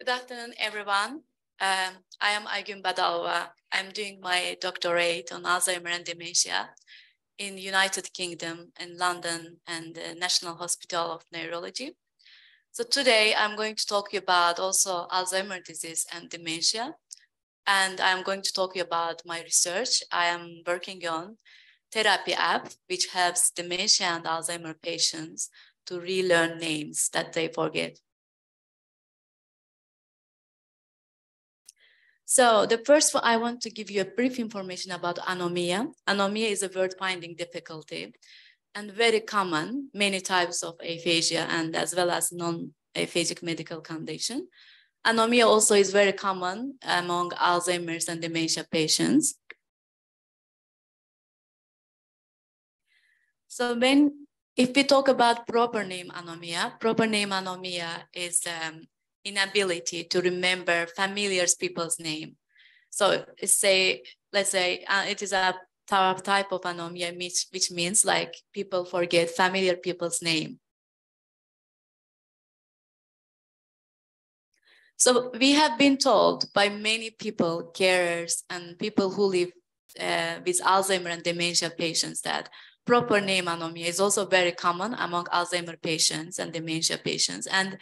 Good afternoon, everyone. I am Aygun Badalova. I'm doing my doctorate on Alzheimer and dementia in United Kingdom in London and the National Hospital of Neurology. So today I'm going to talk to you about also Alzheimer disease and dementia. And I'm going to talk to you about my research. I am working on therapy app, which helps dementia and Alzheimer patients to relearn names that they forget. So the first one, I want to give you a brief information about anomia. Anomia is a word finding difficulty and very common, many types of aphasia and as well as non-aphagic medical condition. Anomia also is very common among Alzheimer's and dementia patients. So if we talk about proper name anomia is inability to remember familiar people's name. So let's say it is a type of anomia which means like people forget familiar people's name. So we have been told by many people, carers and people who live with Alzheimer and dementia patients that proper name anomia is also very common among Alzheimer patients and dementia patients. And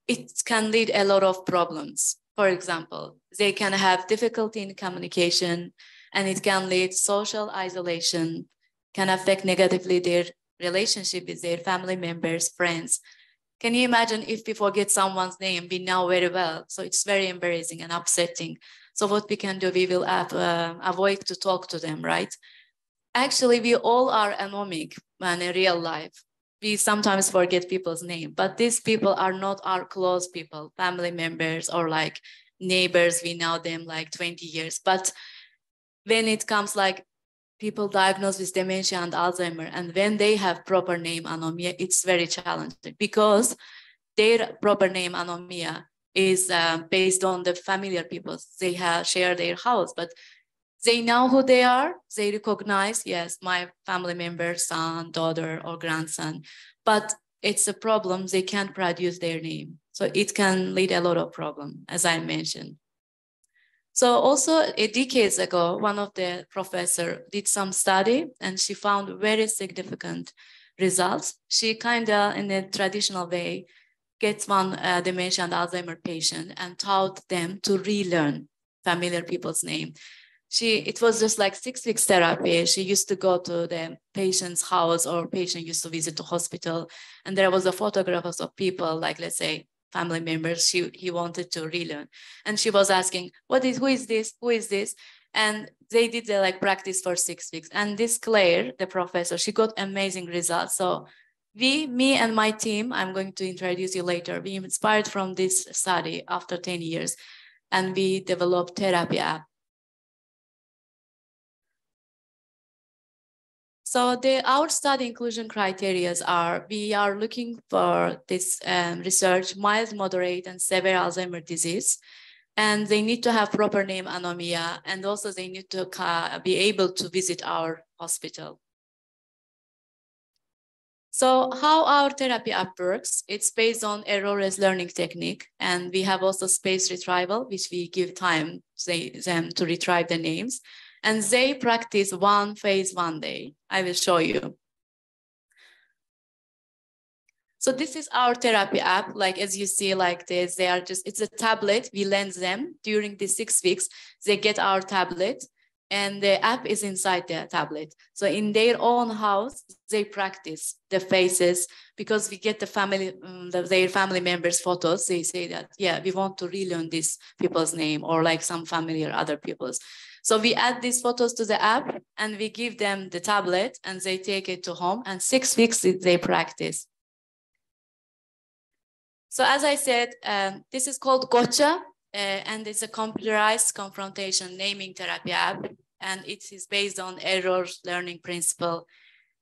it can lead a lot of problems. For example, they can have difficulty in communication and it can lead social isolation, can affect negatively their relationship with their family members, friends. Can you imagine if we forget someone's name we know very well? So it's very embarrassing and upsetting. So what we can do, we will avoid to talk to them, right? Actually, we all are anomic in real life. We sometimes forget people's name, but these people are not our close people, family members or like neighbors. We know them like 20 years. But when it comes like people diagnosed with dementia and Alzheimer, and when they have proper name anomia, it's very challenging because their proper name anomia is based on the familiar people. They share their house, but they know who they are. They recognize, yes, my family member, son, daughter, or grandson. But it's a problem. They can't produce their name. So it can lead a lot of problem, as I mentioned. So also decades ago, one of the professor did some study and she found very significant results. She kind of, in a traditional way, gets one dementia and Alzheimer patient and taught them to relearn familiar people's name. It was just like 6 weeks therapy. She used to go to the patient's house or patient used to visit the hospital. And there was a photographs of people, like let's say family members, he wanted to relearn. And she was asking, who is this? Who is this? And they did the like practice for 6 weeks. And this Claire, the professor, she got amazing results. So me and my team, I'm going to introduce you later, we inspired from this study after 10 years. And we developed therapy app. So our study inclusion criteria are, we are looking for this research, mild, moderate, and severe Alzheimer disease. And they need to have proper name anomia, and also they need to be able to visit our hospital. So how our therapy app works, it's based on errorless learning technique. And we have also space retrieval, which we give time them to retrieve the names. And they practice one phase 1 day. I will show you. So this is our therapy app. Like, as you see like this, it's a tablet. We lend them during the 6 weeks. They get our tablet and the app is inside their tablet. So in their own house, they practice the faces because we get their family members' photos. They say that, yeah, we want to relearn these people's name or like some familiar other people's. So we add these photos to the app and we give them the tablet and they take it to home and 6 weeks they practice. So as I said, this is called Gotcha and it's a computerized confrontation naming therapy app and it is based on error learning principle.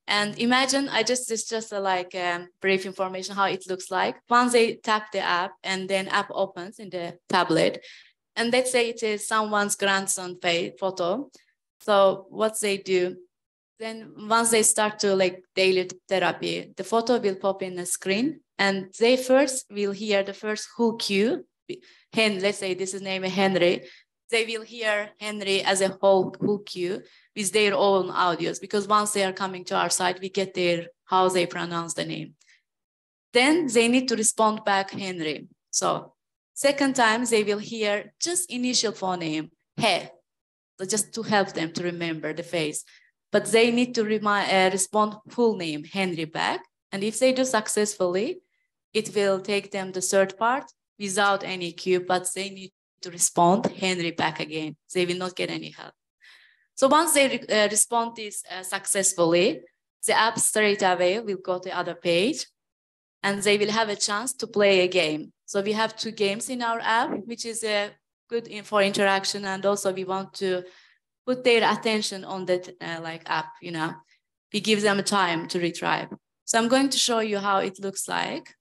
And imagine, it's just a brief information how it looks like. Once they tap the app and then app opens in the tablet, and let's say it is someone's grandson photo. So what they do, then once they start to like daily therapy, the photo will pop in the screen and they first will hear the first who cue let's say this is named Henry, they will hear Henry as a whole cue with their own audios, because once they are coming to our site, we get their how they pronounce the name. Then they need to respond back Henry. So second time, they will hear just initial phoneme, he, so just to help them to remember the face. But they need to respond full name, Henry, back. And if they do successfully, it will take them the third part without any cue, but they need to respond Henry back again. They will not get any help. So once they respond this successfully, the app straight away will go to the other page, and they will have a chance to play a game. So we have 2 games in our app, which is good for interaction, and also we want to put their attention on that app, you know. We give them time to retry. So I'm going to show you how it looks like.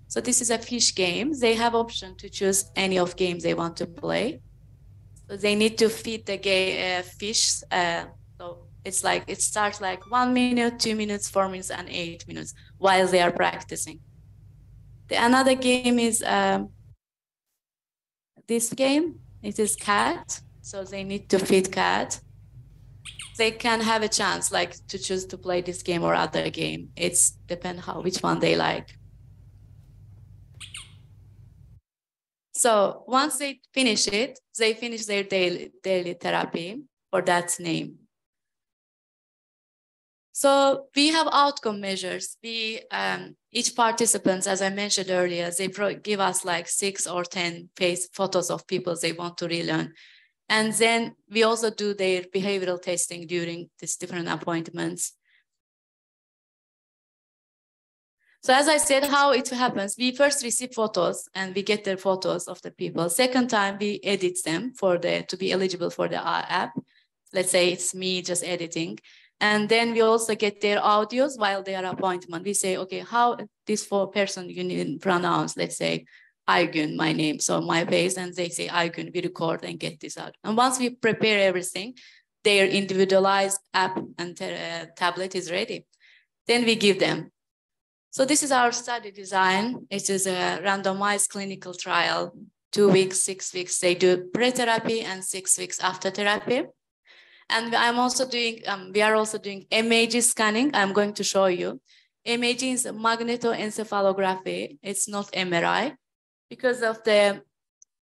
So this is a fish game. They have option to choose any of games they want to play. So they need to feed the fish. So it's like, it starts like 1 minute, 2 minutes, 4 minutes, and 8 minutes while they are practicing. Another game is this game. It is cat. So they need to feed cat. They can have a chance like to choose to play this game or other game. It's depend which one they like. So once they finish it, they finish their daily therapy for that name. So we have outcome measures. Each participant, as I mentioned earlier, they give us like 6 or 10 photos of people they want to relearn. And then we also do their behavioral testing during these different appointments. So as I said, how it happens, we first receive photos and we get their photos of the people. Second time, we edit them to be eligible for the app. Let's say it's me just editing. And then we also get their audios while they are appointment. We say, okay, how this person you need to pronounce, let's say, Aygun, my name, so my face, and they say Aygun, we record and get this out. And once we prepare everything, their individualized app and tablet is ready. Then we give them. So this is our study design. It is a randomized clinical trial, 2 weeks, 6 weeks. They do pre-therapy and 6 weeks after therapy. And I'm also doing, we are also doing MAG scanning. I'm going to show you. MAG is magnetoencephalography. It's not MRI. Because of the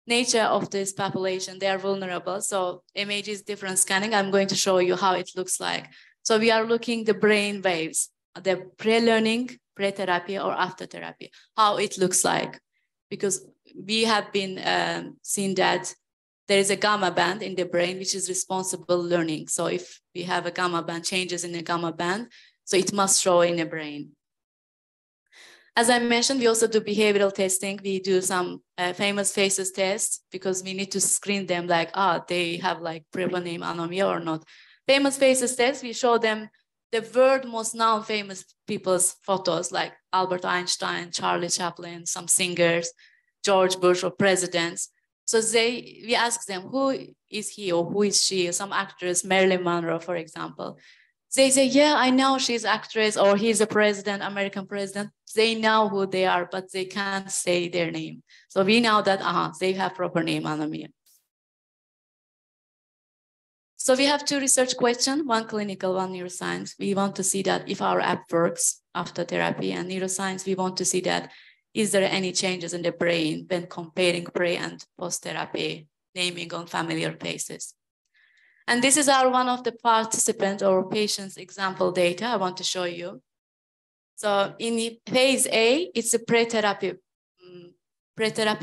nature of this population, they are vulnerable. So MAG is different scanning. I'm going to show you how it looks like. So we are looking the brain waves, the pre-learning, pre-therapy or after therapy, how it looks like. Because we have been seeing that there is a gamma band in the brain, which is responsible learning. So if we have a gamma band, changes in the gamma band, so it must show in the brain. As I mentioned, we also do behavioral testing. We do some famous faces tests because we need to screen them like, they have like proper name anomia or not. Famous faces tests, we show them the world most known famous people's photos like Albert Einstein, Charlie Chaplin, some singers, George Bush or presidents. So we ask them, who is he or who is she? Some actress, Marilyn Monroe, for example. They say, yeah, I know she's actress or he's a president, American president. They know who they are, but they can't say their name. So we know that they have proper name anomia. So we have 2 research questions, one clinical, one neuroscience. We want to see that if our app works after therapy, and neuroscience, we want to see that is there any changes in the brain when comparing pre and post-therapy, naming on familiar faces. And this is one of the participant or patient's example data I want to show you. So in phase A, it's a pre-therapy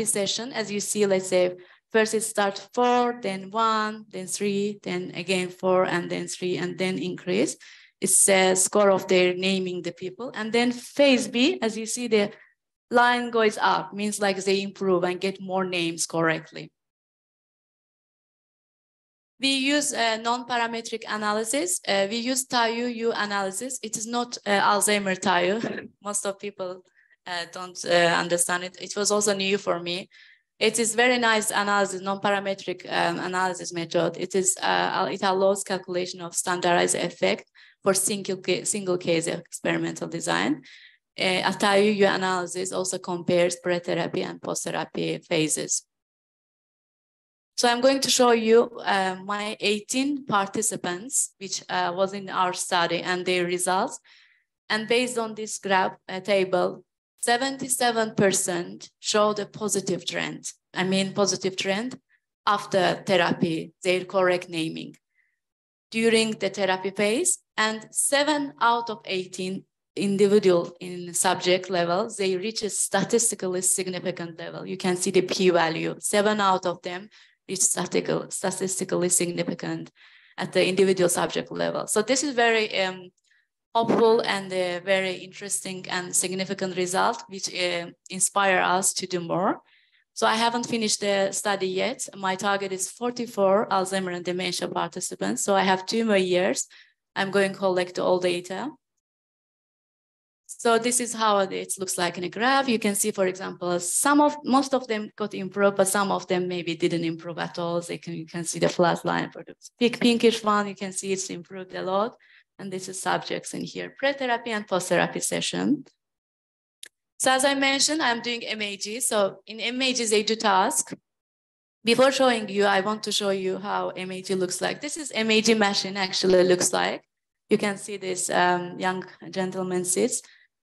session. As you see, let's say, first it starts 4, then 1, then 3, then again 4, and then 3, and then increase. It's a score of their naming the people. And then phase B, as you see, the line goes up, means like they improve and get more names correctly. We use non-parametric analysis. We use TAU analysis. It is not Alzheimer TAU. Most of people don't understand it. It was also new for me. It is very nice analysis, non-parametric analysis method. It allows calculation of standardized effect for single case experimental design. After UU analysis also compares pre-therapy and post-therapy phases. So I'm going to show you my 18 participants, which was in our study, and their results. And based on this graph table, 77% showed a positive trend. I mean, positive trend after therapy, their correct naming, during the therapy phase, and 7 out of 18 individual in subject level, they reach a statistically significant level. You can see the p-value. 7 out of them reach statistically significant at the individual subject level. So this is very hopeful and a very interesting and significant result, which inspire us to do more. So I haven't finished the study yet. My target is 44 Alzheimer and dementia participants. So I have 2 more years. I'm going to collect all data. So this is how it looks like in a graph. You can see, for example, most of them got improved, but some of them maybe didn't improve at all. You can see the flat line for the pinkish one. You can see it's improved a lot. And this is subjects in here, pre-therapy and post-therapy session. So as I mentioned, I'm doing MAG. So in MAG, they do task. Before showing you, I want to show you how MAG looks like. This is MAG machine actually looks like. You can see this young gentleman sits.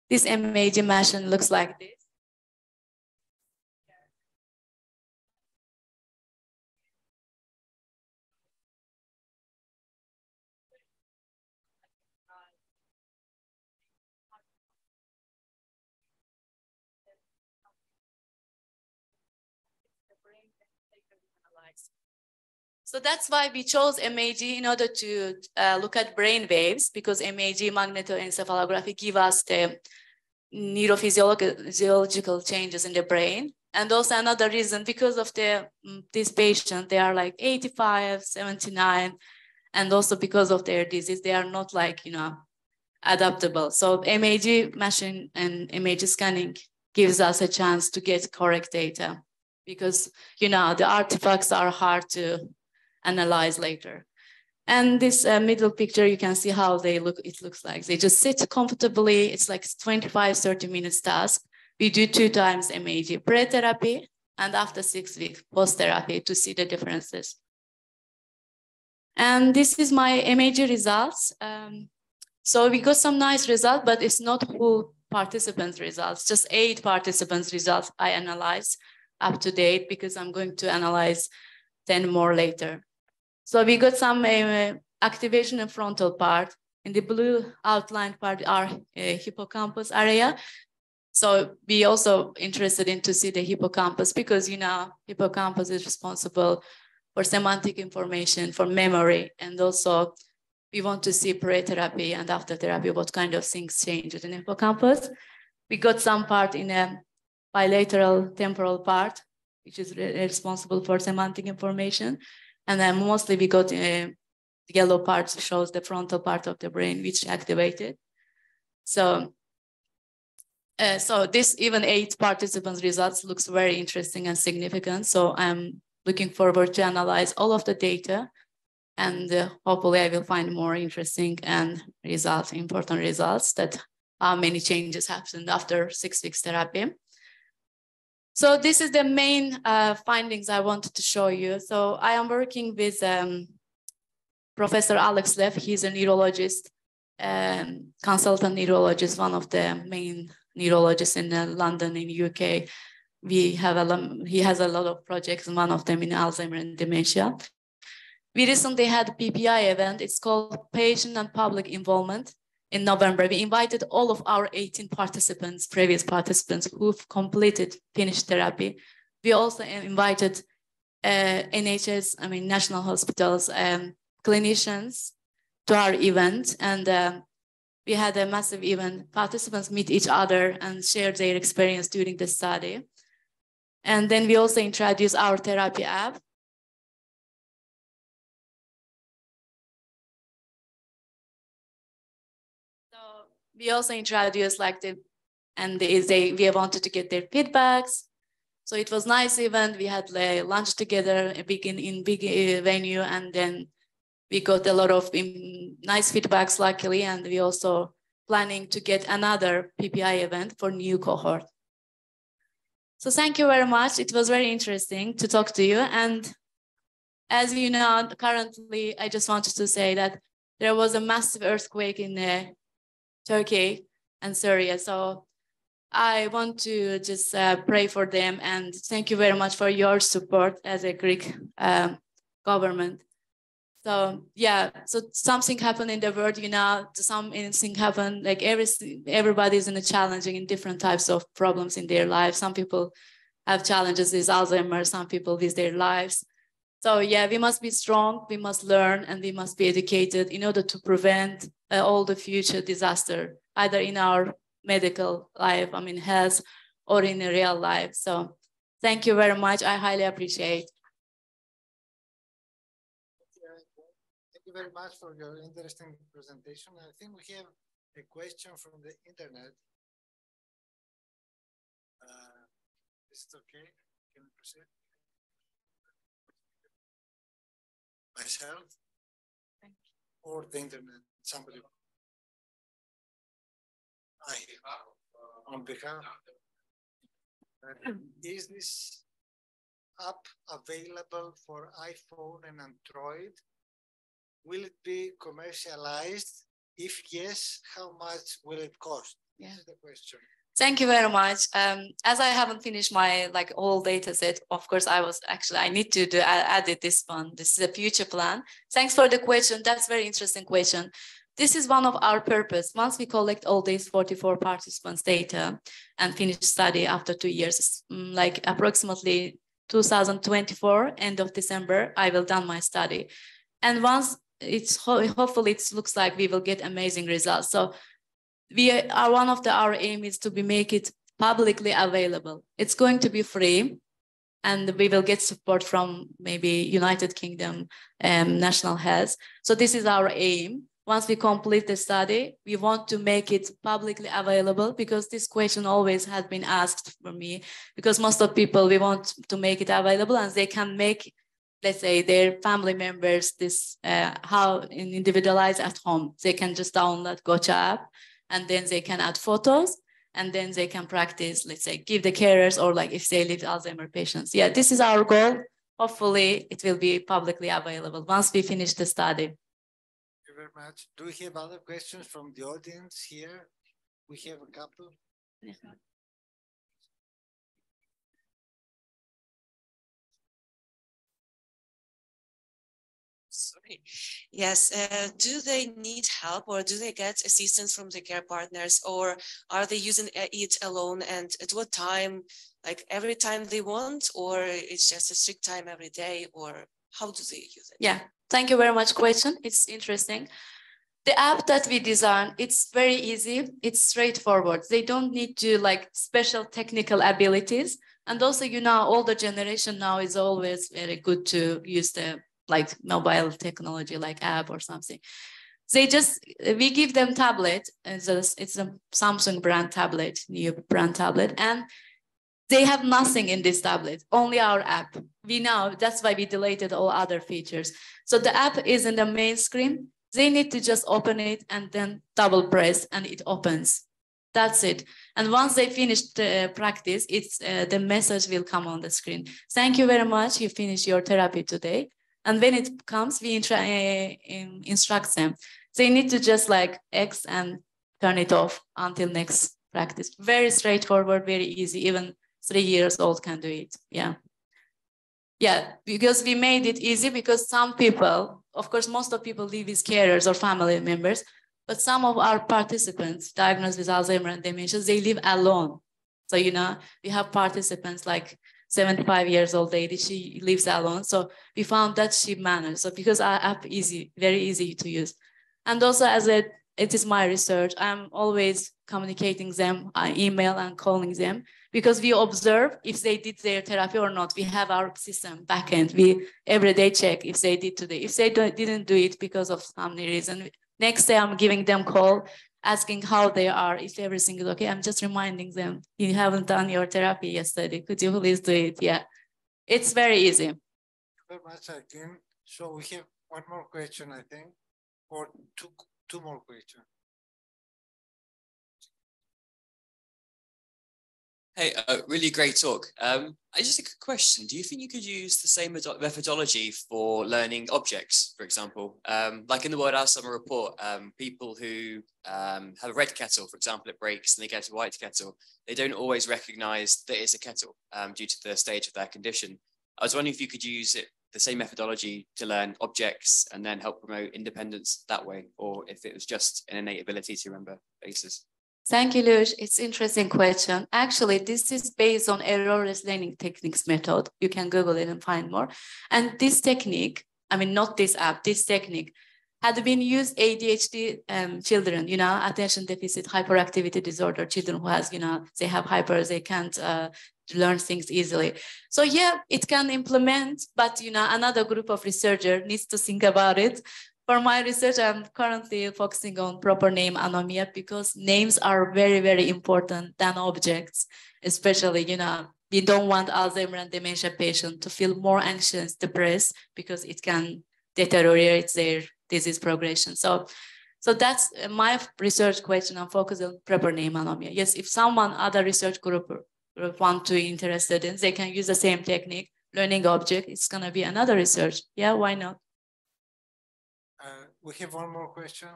This MAG machine looks like this. So that's why we chose MAG in order to look at brain waves, because MAG magnetoencephalography give us the neurophysiological changes in the brain. And also another reason, because of this patient, they are like 85, 79, and also because of their disease, they are not like, adaptable. So MAG machine and MAG scanning gives us a chance to get correct data, because, the artifacts are hard to analyze later. And this middle picture, you can see how it looks like. They just sit comfortably. It's like 25, 30 minutes task. We do 2 times MAG, pre-therapy, and after 6 weeks, post-therapy, to see the differences. And this is my MAG results. So we got some nice results, but it's not full participants results, just 8 participants results I analyzed up to date, because I'm going to analyze 10 more later. So we got some activation in frontal part. In the blue outlined part are hippocampus area. So we also interested in to see the hippocampus, because hippocampus is responsible for semantic information, for memory, and also we want to see pre-therapy and after therapy what kind of things change in the hippocampus. We got some part in a bilateral temporal part, which is responsible for semantic information. And then mostly we got the yellow part shows the frontal part of the brain, which activated. So this even 8 participants results looks very interesting and significant. So I'm looking forward to analyze all of the data, and hopefully I will find more interesting and important results, that how many changes happened after 6 weeks therapy. So this is the main findings I wanted to show you. So I am working with Professor Alex Leff. He's a neurologist, consultant neurologist, one of the main neurologists in London in UK. He has a lot of projects, and one of them in Alzheimer and dementia. We recently had a PPI event. It's called Patient and Public Involvement. In November, we invited all of our 18 participants, previous participants who've finished therapy. We also invited NHS, national hospitals, clinicians to our event. And we had a massive event. Participants meet each other and share their experience during the study. And then we also introduced our therapy app. We also introduced we wanted to get their feedbacks. So it was nice event. We had lunch together in big venue, and then we got a lot of nice feedbacks, luckily, and we also planning to get another PPI event for new cohort. So thank you very much. It was very interesting to talk to you. And as you know, currently, I just wanted to say that there was a massive earthquake in Turkey and Syria. So I want to just pray for them, and thank you very much for your support as a Greek government. So yeah, so something happened in the world, you know, something happened, like everybody's in a challenging in different types of problems in their lives. Some people have challenges with Alzheimer, some people with their lives. So yeah, we must be strong, we must learn, and we must be educated in order to prevent all the future disaster, either in our medical life, I mean health, or in a real life. So thank you very much. I highly appreciate. Thank you very much for your interesting presentation. I think we have a question from the internet. Is it okay? Can we proceed? Myself? Or the internet? Somebody? On behalf, is this app available for iPhone and Android? Will it be commercialized? If yes, how much will it cost? Yeah. This is the question. Thank you very much. As I haven't finished my whole data set, of course, I need to added this one. This is a future plan. Thanks for the question. That's a very interesting question. This is one of our purpose. Once we collect all these 44 participants' data and finish study after 2 years, like approximately 2024, end of December, I will done my study. And once hopefully it looks like we will get amazing results. So we are our aim is to make it publicly available. It's going to be free, and we will get support from maybe United Kingdom National Health. So this is our aim. Once we complete the study, we want to make it publicly available, because this question always has been asked for me, because most of people, we want to make it available and they can make, let's say, their family members this how individualized at home. They can just download Gotcha app, and then they can add photos, and then they can practice, let's say, give the carers, or like if they live with Alzheimer patients. Yeah, this is our goal. Hopefully it will be publicly available once we finish the study. Thank you very much. Do we have other questions from the audience here? We have a couple. Yeah. Sorry. Yes. Do they need help, or do they get assistance from the care partners, or are they using it alone? And at what time? Like every time they want, or it's just a strict time every day, or how do they use it? Yeah. Thank you very much. Question. It's interesting. The app that we design, it's very easy. It's straightforward. They don't need to special technical abilities. And also, older generation now is always very good to use the mobile technology, like app or something. We give them tablet. It's a Samsung brand tablet, new brand tablet. And they have nothing in this tablet, only our app. We know, that's why we deleted all other features. So the app is in the main screen. They need to just open it and then double press and it opens. That's it. And once they finish the practice, the message will come on the screen. Thank you very much. You finished your therapy today. And when it comes, we instruct them. They need to just X and turn it off until next practice. Very straightforward, very easy. Even 3 years old can do it. Yeah. Yeah, because we made it easy, because some people, of course, most of people live with carers or family members, but some of our participants diagnosed with Alzheimer and dementia, they live alone. So, we have participants 75 years old lady, she lives alone. So we found that she managed. So because our app easy, very easy to use. And also it is my research, I'm always communicating them, I email and calling them, because we observe if they did their therapy or not. We have our system backend. We every day check if they did today. If they didn't do it because of some reason, next day I'm giving them call asking how they are, if everything is okay. I'm just reminding them, you haven't done your therapy yesterday. Could you please do it? Yeah, it's very easy. Very much, Aygun. So we have one more question, I think, or two more questions. Hey, really great talk. I just have a question. Do you think you could use the same methodology for learning objects, for example? Like in the World Alzheimer report, people who have a red kettle, for example, it breaks and they get a white kettle, they don't always recognize that it's a kettle due to the stage of their condition. I was wondering if you could use the same methodology to learn objects and then help promote independence that way, or if it was just an innate ability to remember faces. Thank you, Lush. It's an interesting question. Actually, this is based on errorless learning techniques method. You can Google it and find more. And this technique, I mean, not this app, this technique had been used ADHD children, attention deficit hyperactivity disorder children who has, they have they can't learn things easily. So yeah, it can implement, but, another group of researchers needs to think about it. For my research, I'm currently focusing on proper name anomia because names are very, very important than objects, especially, we don't want Alzheimer and dementia patient to feel more anxious, depressed, because it can deteriorate their disease progression. So that's my research question. I'm focused on proper name anomia. Yes, if other research group want to be interested in, they can use the same technique, learning object. It's going to be another research. Yeah, why not? We have one more question.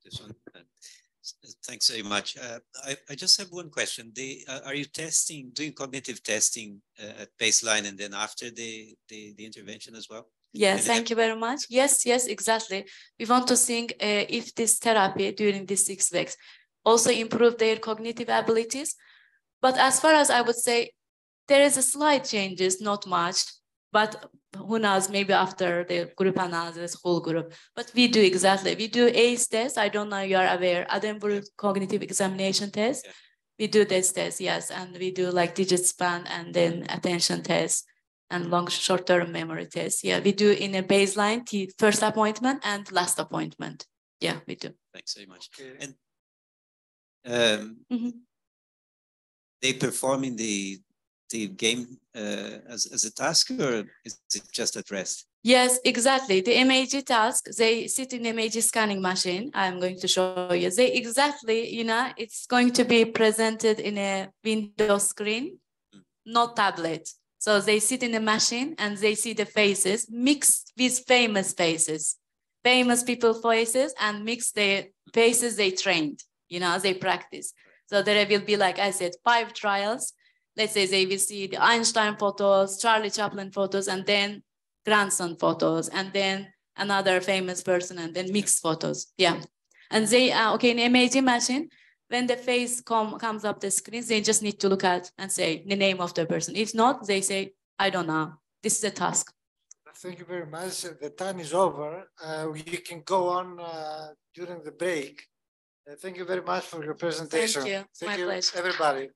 This one. Thanks very much. I just have one question. Are you doing cognitive testing at baseline and then after the intervention as well? Yes, thank you very much. Yes, exactly. We want to think if this therapy during these 6 weeks also improve their cognitive abilities. But as far as I would say, there is a slight changes, not much. But who knows, maybe after the group analysis, whole group. But we do ACE test. I don't know you are aware, Edinburgh Cognitive Examination test. Yeah. We do this test, yes. And we do like digit span and then attention test and short-term memory test. Yeah, we do in a baseline, first appointment and last appointment. Yeah, we do. Thanks very much. Okay. And they perform in the game as a task, or is it just at rest? Yes, exactly. The MAG task, they sit in MAG scanning machine. I'm going to show you. They exactly, it's going to be presented in a Windows screen, not tablet. So they sit in the machine and they see the faces mixed with famous faces, famous people faces, and mix the faces they trained, they practice. So there will be, like I said, 5 trials. Let's say they will see the Einstein photos, Charlie Chaplin photos, and then grandson photos, and then another famous person, and then mixed photos. Yeah. And they, in MAG machine, when the face comes up the screen, they just need to look at and say the name of the person. If not, they say, I don't know. This is a task. Thank you very much. The time is over. You can go on during the break. Thank you very much for your presentation. Thank you. My pleasure. Everybody.